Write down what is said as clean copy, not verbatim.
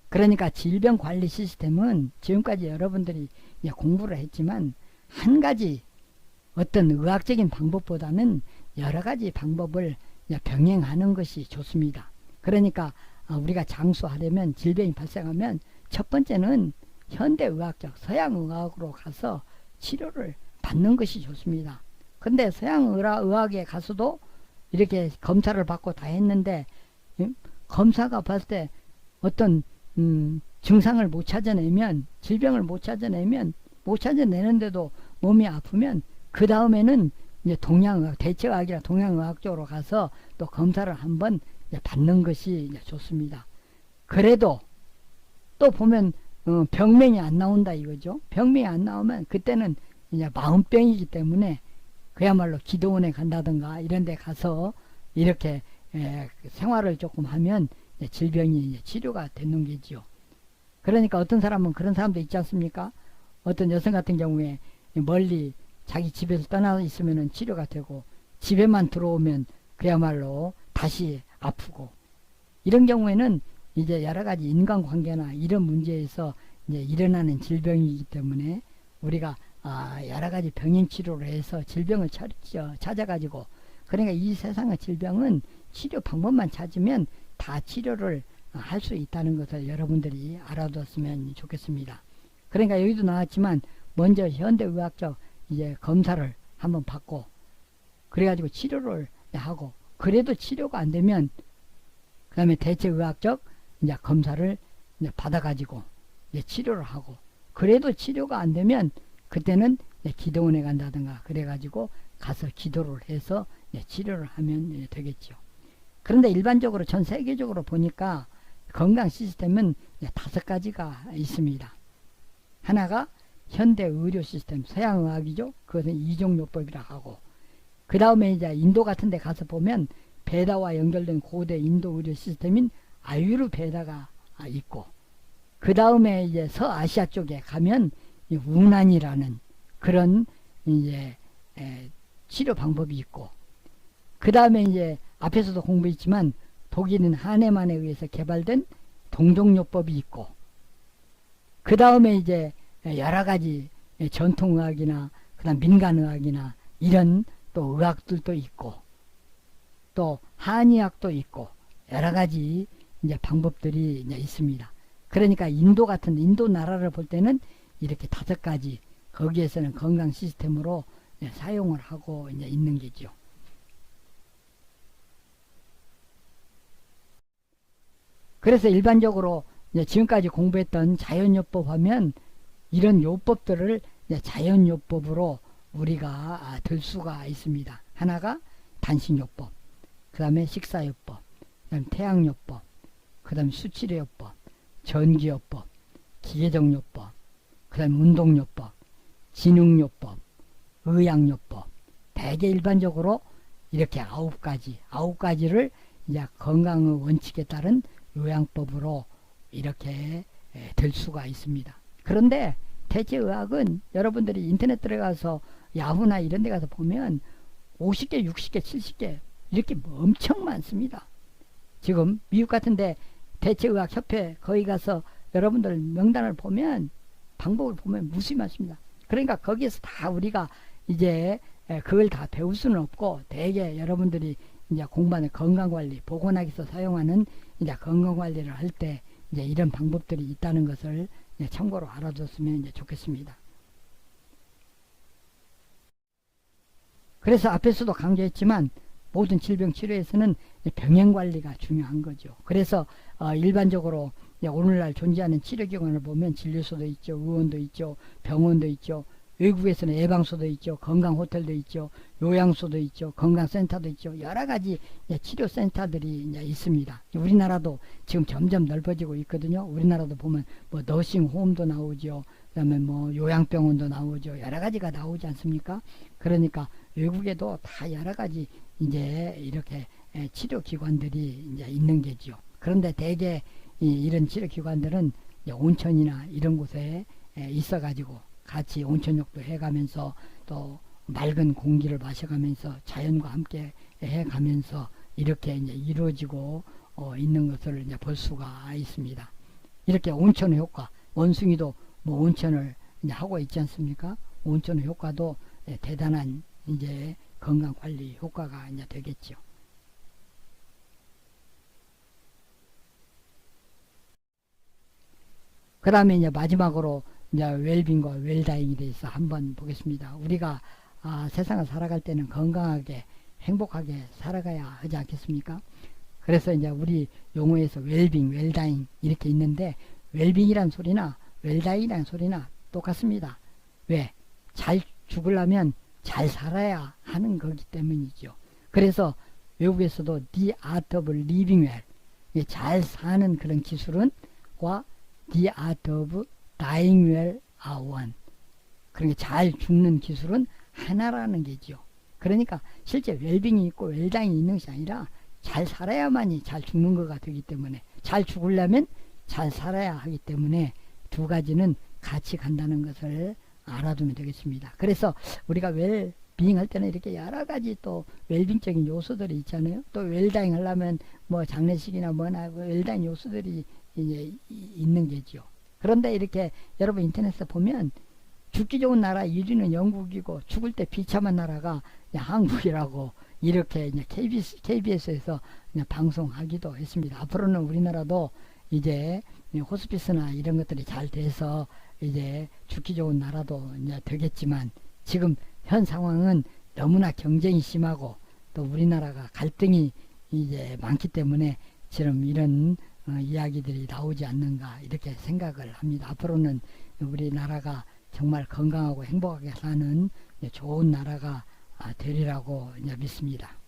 그러니까 질병관리 시스템은 지금까지 여러분들이 공부를 했지만 한 가지 어떤 의학적인 방법보다는 여러 가지 방법을 병행하는 것이 좋습니다. 그러니까 우리가 장수하려면, 질병이 발생하면 첫 번째는 현대의학적 서양의학으로 가서 치료를 받는 것이 좋습니다. 근데 서양의학에 가서도 이렇게 검사를 받고 다 했는데 검사가 봤을 때 어떤 증상을 못 찾아내면, 질병을 못 찾아내는데도 몸이 아프면 그 다음에는 이제 동양의학, 대체의학이나 동양의학 쪽으로 가서 또 검사를 한번 받는 것이 이제 좋습니다. 그래도 또 보면 병명이 안 나온다 이거죠. 병명이 안 나오면 그때는 이제 마음병이기 때문에 그야말로 기도원에 간다든가 이런 데 가서 이렇게 생활을 조금 하면 질병이 치료가 되는 게지요. 그러니까 어떤 사람은 그런 사람도 있지 않습니까? 어떤 여성 같은 경우에 멀리 자기 집에서 떠나 있으면 치료가 되고 집에만 들어오면 그야말로 다시 아프고, 이런 경우에는 이제 여러 가지 인간관계나 이런 문제에서 이제 일어나는 질병이기 때문에 우리가 여러 가지 병인 치료를 해서 질병을 찾아가지고, 그러니까 이 세상의 질병은 치료 방법만 찾으면 다 치료를 할 수 있다는 것을 여러분들이 알아두었으면 좋겠습니다. 그러니까 여기도 나왔지만 먼저 현대의학적 이제 검사를 한번 받고 그래가지고 치료를 하고, 그래도 치료가 안 되면 그 다음에 대체의학적 이제 검사를 이제 받아가지고 이제 치료를 하고, 그래도 치료가 안 되면 그때는 기도원에 간다든가 그래가지고 가서 기도를 해서 치료를 하면 되겠죠. 그런데 일반적으로 전 세계적으로 보니까 건강 시스템은 5가지가 있습니다. 하나가 현대 의료 시스템, 서양의학이죠. 그것은 이종요법이라고 하고, 그 다음에 이제 인도 같은 데 가서 보면 베다와 연결된 고대 인도 의료 시스템인 아유르베다가 있고, 그 다음에 이제 서아시아 쪽에 가면 우난이라는 그런 이제 치료 방법이 있고, 그 다음에 이제 앞에서도 공부했지만 독일은 하네만에 의해서 개발된 동종요법이 있고, 그 다음에 이제 여러 가지 전통의학이나 그다음 민간의학이나 이런 또 의학들도 있고, 또 한의학도 있고 여러 가지 이제 방법들이 이제 있습니다. 그러니까 인도 같은 인도 나라를 볼 때는 이렇게 5가지 거기에서는 건강 시스템으로 사용을 하고 이제 있는 게죠. 그래서 일반적으로 이제 지금까지 공부했던 자연요법 하면 이런 요법들을 자연요법으로 우리가 들 수가 있습니다. 하나가 단식요법, 그 다음에 식사요법, 그 다음에 태양요법, 그 다음에 수치료요법, 전기요법, 기계적요법, 그 다음에 운동요법, 진흥요법, 의학요법, 대개 일반적으로 이렇게 9가지를 이제 건강의 원칙에 따른 요양법으로 이렇게 될 수가 있습니다. 그런데 대체의학은 여러분들이 인터넷 들어가서 야후나 이런 데 가서 보면 50개, 60개, 70개 이렇게 엄청 많습니다. 지금 미국 같은데 대체의학협회 거기 가서 여러분들 명단을 보면, 방법을 보면 무수히 많습니다. 그러니까 거기에서 다 우리가 이제 그걸 다 배울 수는 없고, 대개 여러분들이 이제 공부하는 건강관리, 보건학에서 사용하는 이제 건강관리를 할 때 이제 이런 방법들이 있다는 것을 참고로 알아뒀으면 이제 좋겠습니다. 그래서 앞에서도 강조했지만 모든 질병 치료에서는 병행관리가 중요한 거죠. 그래서 일반적으로 오늘날 존재하는 치료기관을 보면 진료소도 있죠, 의원도 있죠, 병원도 있죠, 외국에서는 예방소도 있죠, 건강호텔도 있죠, 요양소도 있죠, 건강센터도 있죠. 여러가지 치료센터들이 이제 있습니다. 우리나라도 지금 점점 넓어지고 있거든요. 우리나라도 보면 뭐 너싱홈도 나오죠, 그 다음에 뭐 요양병원도 나오죠. 여러가지가 나오지 않습니까? 그러니까 외국에도 다 여러가지 이제 이렇게 치료기관들이 이제 있는 게죠. 그런데 대개 이런 치료기관들은 온천이나 이런 곳에 있어가지고 같이 온천욕도 해가면서 또 맑은 공기를 마셔가면서 자연과 함께 해가면서 이렇게 이제 이루어지고 있는 것을 이제 볼 수가 있습니다. 이렇게 온천의 효과, 원숭이도 뭐 온천을 이제 하고 있지 않습니까? 온천의 효과도 대단한 이제 건강 관리 효과가 이제 되겠죠. 그 다음에 이제 마지막으로 이제 웰빙과 웰다잉에 대해서 한번 보겠습니다. 우리가 세상을 살아갈 때는 건강하게 행복하게 살아가야 하지 않겠습니까? 그래서 이제 우리 용어에서 웰빙, 웰다잉 이렇게 있는데 웰빙이란 소리나 웰다잉이란 소리나 똑같습니다. 왜? 잘 죽으려면 잘 살아야 하는 거기 때문이죠. 그래서 외국에서도 The Art of Living Well, 잘 사는 그런 기술은 과 The Art of Dying Well are one. 그러니까 잘 죽는 기술은 하나라는 게죠. 그러니까 실제 웰빙이 있고 웰다잉이 있는 것이 아니라 잘 살아야만이 잘 죽는 거가 되기 때문에 잘 죽으려면 잘 살아야 하기 때문에 두 가지는 같이 간다는 것을 알아두면 되겠습니다. 그래서 우리가 웰빙 할 때는 이렇게 여러 가지 또 웰빙적인 요소들이 있잖아요. 또 웰다잉 하려면 뭐 장례식이나 뭐나 웰다잉 요소들이 이제 있는 게죠. 그런데 이렇게 여러분 인터넷에 보면 죽기 좋은 나라 1위는 영국이고 죽을 때 비참한 나라가 한국이라고 이렇게 이제 KBS에서 방송하기도 했습니다. 앞으로는 우리나라도 이제 호스피스나 이런 것들이 잘 돼서 이제 죽기 좋은 나라도 이제 되겠지만 지금 현 상황은 너무나 경쟁이 심하고 또 우리나라가 갈등이 이제 많기 때문에 지금 이런 이야기들이 나오지 않는가 이렇게 생각을 합니다. 앞으로는 우리나라가 정말 건강하고 행복하게 사는 좋은 나라가 되리라고 믿습니다.